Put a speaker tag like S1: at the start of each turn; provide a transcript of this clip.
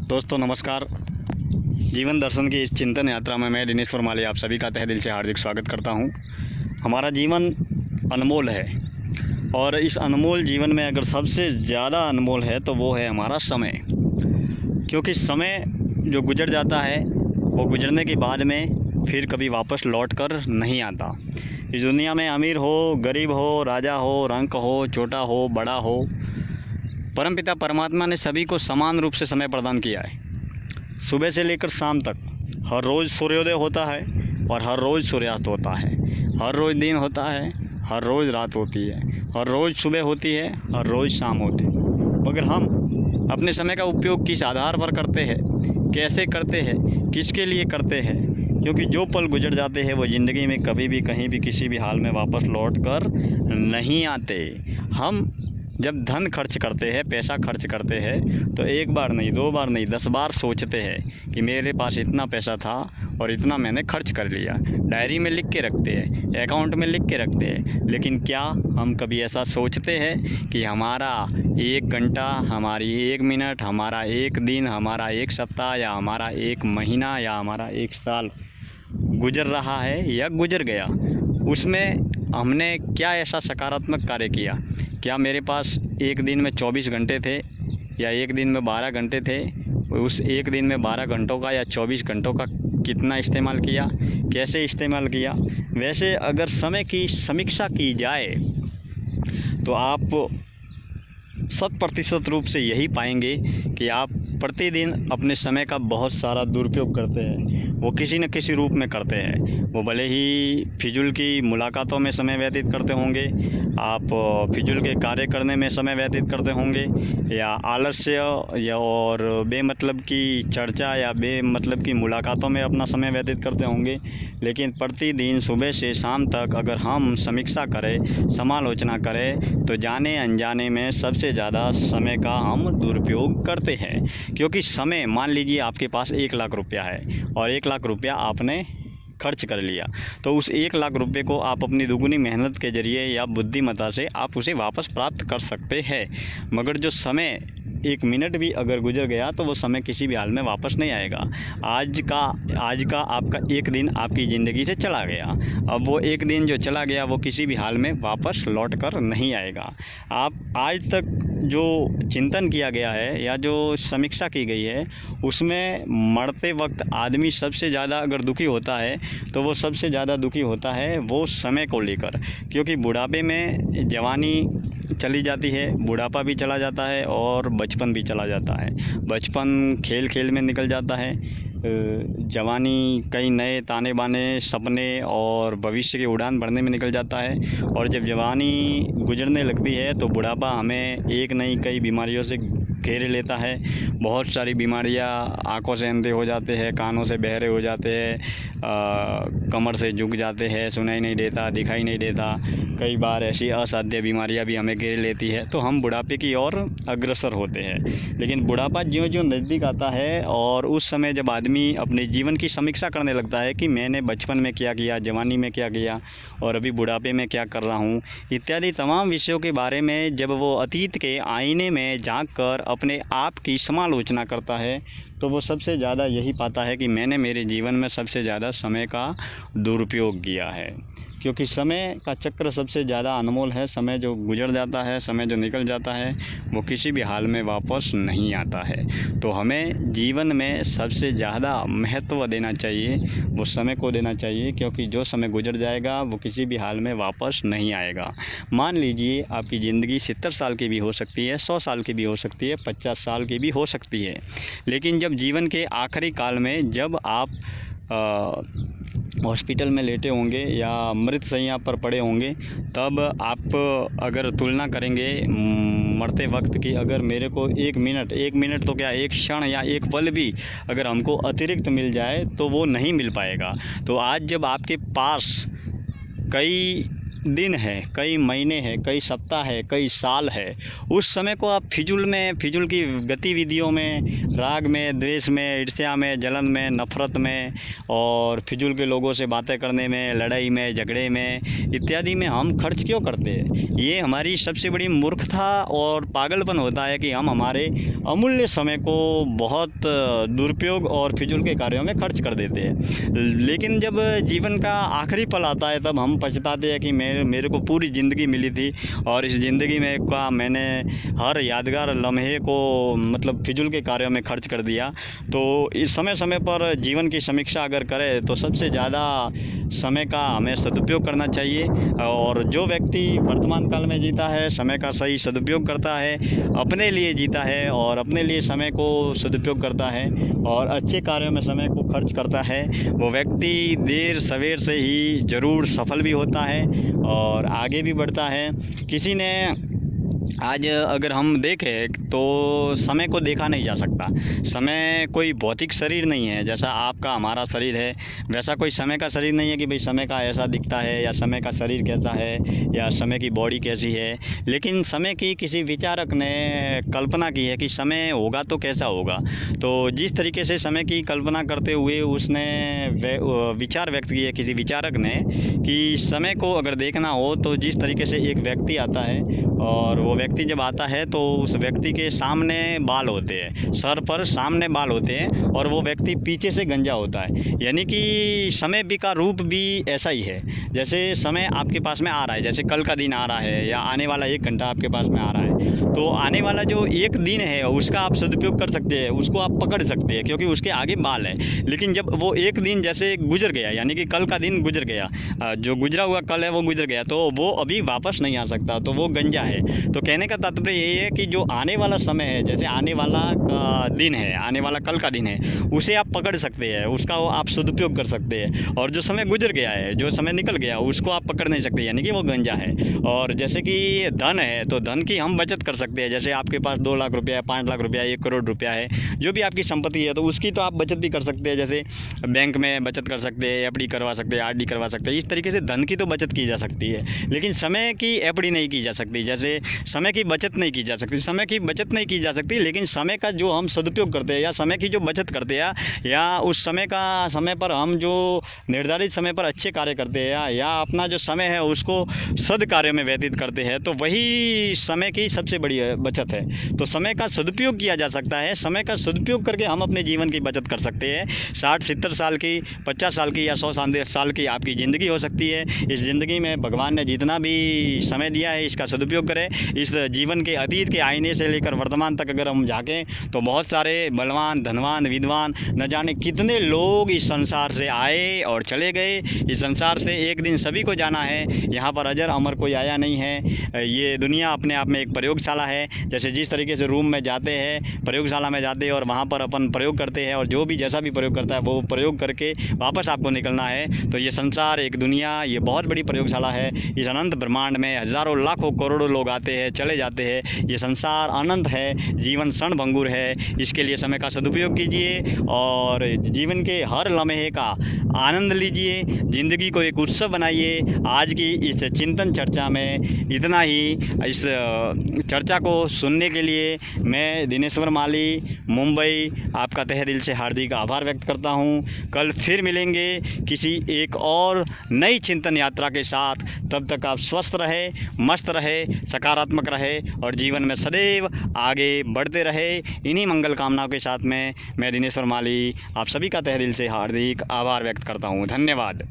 S1: दोस्तों नमस्कार। जीवन दर्शन की इस चिंतन यात्रा में मैं दिनेश वर्माली आप सभी का तहे दिल से हार्दिक स्वागत करता हूं। हमारा जीवन अनमोल है और इस अनमोल जीवन में अगर सबसे ज़्यादा अनमोल है तो वो है हमारा समय। क्योंकि समय जो गुजर जाता है वो गुजरने के बाद में फिर कभी वापस लौट कर नहीं आता। इस दुनिया में अमीर हो, गरीब हो, राजा हो, रंक हो, छोटा हो, बड़ा हो, परमपिता परमात्मा ने सभी को समान रूप से समय प्रदान किया है। सुबह से लेकर शाम तक हर रोज़ सूर्योदय होता है और हर रोज़ सूर्यास्त होता है। हर रोज़ दिन होता है, हर रोज़ रात होती है, हर रोज़ सुबह होती है, हर रोज़ शाम होती है। मगर हम अपने समय का उपयोग किस आधार पर करते हैं, कैसे करते हैं, किसके लिए करते हैं? क्योंकि जो पल गुजर जाते हैं वो ज़िंदगी में कभी भी, कहीं भी, किसी भी हाल में वापस लौट कर नहीं आते। हम जब धन खर्च करते हैं, पैसा खर्च करते हैं, तो एक बार नहीं, दो बार नहीं, 10 बार सोचते हैं कि मेरे पास इतना पैसा था और इतना मैंने खर्च कर लिया। डायरी में लिख के रखते हैं, अकाउंट में लिख के रखते हैं। लेकिन क्या हम कभी ऐसा सोचते हैं कि हमारा 1 घंटा, हमारी 1 मिनट, हमारा 1 दिन, हमारा 1 सप्ताह या हमारा 1 महीना या हमारा 1 साल गुजर रहा है या गुजर गया? उसमें हमने क्या ऐसा सकारात्मक कार्य किया? क्या मेरे पास एक दिन में 24 घंटे थे या एक दिन में 12 घंटे थे? उस एक दिन में 12 घंटों का या 24 घंटों का कितना इस्तेमाल किया, कैसे इस्तेमाल किया? वैसे अगर समय की समीक्षा की जाए तो आप 100% रूप से यही पाएंगे कि आप प्रतिदिन अपने समय का बहुत सारा दुरुपयोग करते हैं। वो किसी न किसी रूप में करते हैं। वो भले ही फिजूल की मुलाकातों में समय व्यतीत करते होंगे, आप फिजूल के कार्य करने में समय व्यतीत करते होंगे, या आलस्य या और बेमतलब की चर्चा या बेमतलब की मुलाकातों में अपना समय व्यतीत करते होंगे। लेकिन प्रतिदिन सुबह से शाम तक अगर हम समीक्षा करें, समालोचना करें, तो जाने अनजाने में सबसे ज़्यादा समय का हम दुरुपयोग करते हैं। क्योंकि समय, मान लीजिए आपके पास 1 लाख रुपया है और 1 लाख रुपया आपने खर्च कर लिया, तो उस 1 लाख रुपये को आप अपनी दुगुनी मेहनत के ज़रिए या बुद्धिमत्ता से आप उसे वापस प्राप्त कर सकते हैं। मगर जो समय 1 मिनट भी अगर गुजर गया तो वो समय किसी भी हाल में वापस नहीं आएगा। आज का आपका 1 दिन आपकी ज़िंदगी से चला गया। अब वो 1 दिन जो चला गया वो किसी भी हाल में वापस लौट कर नहीं आएगा। आप आज तक जो चिंतन किया गया है या जो समीक्षा की गई है उसमें मरते वक्त आदमी सबसे ज़्यादा अगर दुखी होता है तो वो सबसे ज़्यादा दुखी होता है वो समय को लेकर। क्योंकि बुढ़ापे में जवानी चली जाती है, बुढ़ापा भी चला जाता है और बचपन भी चला जाता है। बचपन खेल खेल में निकल जाता है, जवानी कई नए ताने बाने, सपने और भविष्य की उड़ान भरने में निकल जाता है। और जब जवानी गुजरने लगती है तो बुढ़ापा हमें एक नहीं कई बीमारियों से घेरे लेता है। बहुत सारी बीमारियां, आंखों से अंधे हो जाते हैं, कानों से बहरे हो जाते हैं, कमर से झुक जाते हैं, सुनाई नहीं देता, दिखाई नहीं देता। कई बार ऐसी असाध्य बीमारियां भी हमें घेर लेती है तो हम बुढ़ापे की ओर अग्रसर होते हैं। लेकिन बुढ़ापा ज्यों-ज्यों नज़दीक आता है और उस समय जब आदमी अपने जीवन की समीक्षा करने लगता है कि मैंने बचपन में क्या किया, जवानी में क्या किया और अभी बुढ़ापे में क्या कर रहा हूँ, इत्यादि तमाम विषयों के बारे में जब वो अतीत के आईने में झांक कर अपने आप की समालोचना करता है तो वो सबसे ज़्यादा यही पाता है कि मैंने मेरे जीवन में सबसे ज़्यादा समय का दुरुपयोग किया है। क्योंकि समय का चक्र सबसे ज़्यादा अनमोल है। समय जो गुजर जाता है, समय जो निकल जाता है वो किसी भी हाल में वापस नहीं आता है। तो हमें जीवन में सबसे ज़्यादा महत्व देना चाहिए वो समय को देना चाहिए। क्योंकि जो समय गुजर जाएगा वो किसी भी हाल में वापस नहीं आएगा। मान लीजिए आपकी ज़िंदगी 70 साल की भी हो सकती है, 100 साल की भी हो सकती है, 50 साल की भी हो सकती है। लेकिन जब जीवन के आखिरी काल में जब आप हॉस्पिटल में लेटे होंगे या मृत शैय्या पर पड़े होंगे, तब आप अगर तुलना करेंगे मरते वक्त की, अगर मेरे को 1 मिनट तो क्या, 1 क्षण या 1 पल भी अगर हमको अतिरिक्त मिल जाए तो वो नहीं मिल पाएगा। तो आज जब आपके पास कई दिन है, कई महीने हैं, कई सप्ताह है, कई साल है, उस समय को आप फिजूल की गतिविधियों में, राग में, द्वेष में, ईर्ष्या में, जलन में, नफ़रत में और फिजूल के लोगों से बातें करने में, लड़ाई में, झगड़े में इत्यादि में हम खर्च क्यों करते हैं? ये हमारी सबसे बड़ी मूर्खता और पागलपन होता है कि हम हमारे अमूल्य समय को बहुत दुरुपयोग और फिजूल के कार्यों में खर्च कर देते हैं। लेकिन जब जीवन का आखिरी पल आता है तब हम पछताते हैं कि मेरे को पूरी ज़िंदगी मिली थी और इस ज़िंदगी में मैंने हर यादगार लम्हे को मतलब फिजूल के कार्यों में खर्च कर दिया। तो इस समय पर जीवन की समीक्षा अगर करें तो सबसे ज़्यादा समय का हमें सदुपयोग करना चाहिए। और जो व्यक्ति वर्तमान काल में जीता है, समय का सही सदुपयोग करता है, अपने लिए जीता है और अपने लिए समय को सदुपयोग करता है और अच्छे कार्यों में समय को खर्च करता है, वो व्यक्ति देर सवेर से ही ज़रूर सफल भी होता है और आगे भी बढ़ता है। किसी ने आज अगर हम देखें तो समय को देखा नहीं जा सकता। समय कोई भौतिक शरीर नहीं है, जैसा आपका हमारा शरीर है वैसा कोई समय का शरीर नहीं है कि भाई समय का ऐसा दिखता है या समय का शरीर कैसा है या समय की बॉडी कैसी है। लेकिन समय की किसी विचारक ने कल्पना की है कि समय होगा तो कैसा होगा। तो जिस तरीके से समय की कल्पना करते हुए उसने विचार व्यक्त किए किसी विचारक ने कि समय को अगर देखना हो तो जिस तरीके से एक व्यक्ति आता है और वो व्यक्ति जब आता है तो उस व्यक्ति के सामने बाल होते हैं, सर पर सामने बाल होते हैं और वो व्यक्ति पीछे से गंजा होता है। यानी कि समय भी का रूप भी ऐसा ही है। जैसे समय आपके पास में आ रहा है, जैसे कल का दिन आ रहा है या आने वाला 1 घंटा आपके पास में आ रहा है, तो आने वाला जो 1 दिन है उसका आप सदुपयोग कर सकते हैं, उसको आप पकड़ सकते हैं क्योंकि उसके आगे बाल है। लेकिन जब वो 1 दिन जैसे गुजर गया, यानी कि कल का दिन गुजर गया, जो गुजरा हुआ कल है वो गुजर गया, तो वो अभी वापस नहीं आ सकता, तो वो गंजा है। तो कहने का तात्पर्य यही है कि जो आने वाला समय है, जैसे आने वाला दिन है, आने वाला कल का दिन है, उसे आप पकड़ सकते हैं, उसका आप सदुपयोग कर सकते हैं। और जो समय गुजर गया है, जो समय निकल गया, उसको आप पकड़ नहीं सकते, यानी कि वो गंजा है। और जैसे कि धन है तो धन की हम बचत कर सकते हैं। जैसे आपके पास 2 लाख रुपया है, 5 लाख रुपया, 1 करोड़ रुपया है, जो भी आपकी संपत्ति है तो उसकी तो आप बचत भी कर सकते हैं। जैसे बैंक में बचत कर सकते हैं, एफडी करवा सकते हैं, आरडी करवा सकते हैं। इस तरीके से धन की तो बचत की जा सकती है, लेकिन समय की एफडी नहीं की जा सकती। जैसे समय की बचत नहीं की जा सकती, समय की बचत नहीं की जा सकती, लेकिन समय का जो हम सदुपयोग करते हैं या समय की जो बचत करते हैं या उस समय पर हम जो निर्धारित समय पर अच्छे कार्य करते हैं या अपना जो समय है उसको सद कार्य में व्यतीत करते हैं, तो वही समय की सबसे बड़ी बचत है। तो समय का सदुपयोग किया जा सकता है। समय का सदुपयोग करके हम अपने जीवन की बचत कर सकते हैं। 60-70 साल की, 50 साल की या 100 साल की आपकी ज़िंदगी हो सकती है। इस ज़िंदगी में भगवान ने जितना भी समय दिया है इसका सदुपयोग करें। इस जीवन के अतीत के आईने से लेकर वर्तमान तक अगर हम झाँकें तो बहुत सारे बलवान, धनवान, विद्वान, न जाने कितने लोग इस संसार से आए और चले गए। इस संसार से एक दिन सभी को जाना है। यहाँ पर अजर अमर कोई आया नहीं है। ये दुनिया अपने आप में एक प्रयोगशाला है। जैसे जिस तरीके से रूम में जाते हैं, प्रयोगशाला में जाते हैं और वहाँ पर अपन प्रयोग करते हैं और जो भी जैसा भी प्रयोग करता है वो प्रयोग करके वापस आपको निकलना है। तो ये संसार, एक दुनिया, ये बहुत बड़ी प्रयोगशाला है। इस अनंत ब्रह्मांड में हज़ारों, लाखों, करोड़ों लोग आते हैं, चले जाते हैं। ये संसार अनंत है, जीवन क्षणभंगुर है। इसके लिए समय का सदुपयोग कीजिए और जीवन के हर लम्हे का आनंद लीजिए। ज़िंदगी को एक उत्सव बनाइए। आज की इस चिंतन चर्चा में इतना ही। इस चर्चा को सुनने के लिए मैं दिनेश्वर माली, मुंबई, आपका तहे दिल से हार्दिक आभार व्यक्त करता हूँ। कल फिर मिलेंगे किसी एक और नई चिंतन यात्रा के साथ। तब तक आप स्वस्थ रहे, मस्त रहे, सकारात्मक रहे और जीवन में सदैव आगे बढ़ते रहे। इन्हीं मंगल कामनाओं के साथ में मैं दिनेश्वर माली आप सभी का तहे दिल से हार्दिक आभार व्यक्त करता हूँ। धन्यवाद।